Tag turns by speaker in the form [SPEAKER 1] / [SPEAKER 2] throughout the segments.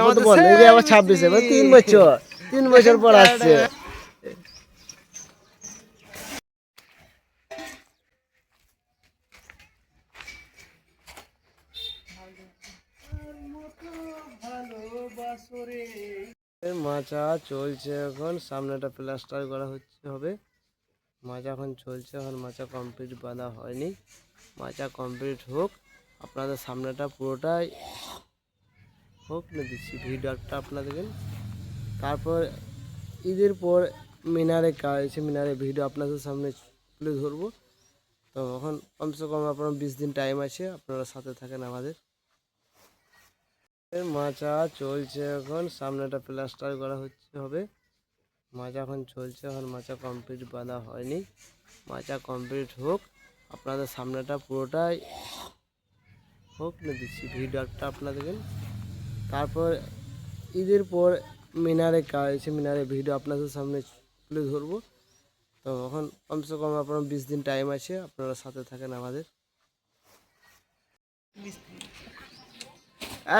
[SPEAKER 1] তারপর তো বন্ধ, এই যে আবার 26-এ, মানে 3 বছর পর আসছে। মাচা চলছে এখন, সামনেটা প্লাস্টার করা হবে। মাচা এখন চলছে, এখন মাচা কমপ্লিট বাঁধা হয়নি। মাচা কমপ্লিট হোক, আপনাদের সামনেটা পুরোটাই হোক না দিচ্ছি ভিডিওটা আপনাদেরকে। তারপর ঈদের পর মিনারে কাজ আছে, মিনারে ভিডিও আপনাদের সামনে তুলে ধরবো। তো এখন কমসে কম আপনার 20 দিন টাইম আছে, আপনারা সাথে থাকেন আমাদের। মাচা চলছে এখন, সামনেটা প্লাস্টার করা হবে। মাচা এখন চলছে, এখন মাচা কমপ্লিট বাঁধা হয়নি। মাচা কমপ্লিট হোক, আপনাদের সামনেটা পুরোটাই হোক না দিচ্ছি ভিডিওটা আপনাদেরকে। তারপর ঈদের পর মিনারে কাজ আছে, মিনারে ভিডিও আপনাদের সামনে তুলে ধরবো। তো এখন কমসে কম আপনার 20 দিন টাইম আছে, আপনারা সাথে থাকেন আমাদের।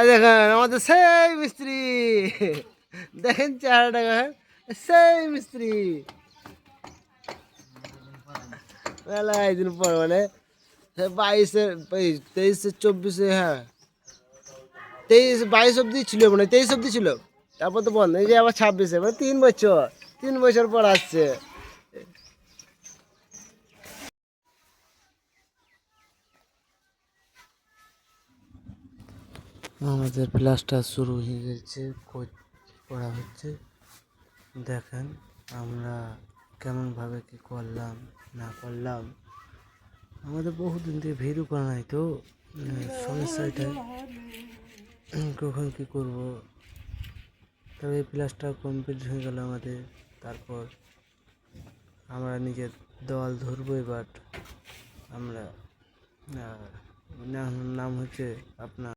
[SPEAKER 1] দেখেন আমাদের সেই মিস্ত্রি, দেখেন চেহারাটা, সেই মিস্ত্রি মেলায় দিন পর, মানে 22-এ 23-এ 24-এ, হ্যাঁ 22 অব্দি ছিল, মানে 23 অব্দি ছিল, তারপর তো বন্ধ, এই যে আবার 26-এ, মানে 3 বছর পর আসছে। আমাদের প্লাস্টার শুরু হয়ে গেছে, করা হচ্ছে। দেখেন আমরা কেমনভাবে কি করলাম না করলাম, আমাদের বহুদিন থেকে ভিডিও করা নাই, তো সমস্যা এটাই কখন কী করবো। তবে এই প্লাস্টার কমপ্লিট হয়ে গেল আমাদের। তারপর আমরা নিজের দেওয়াল ধরবো। এবার আমরা নাম হচ্ছে আপনার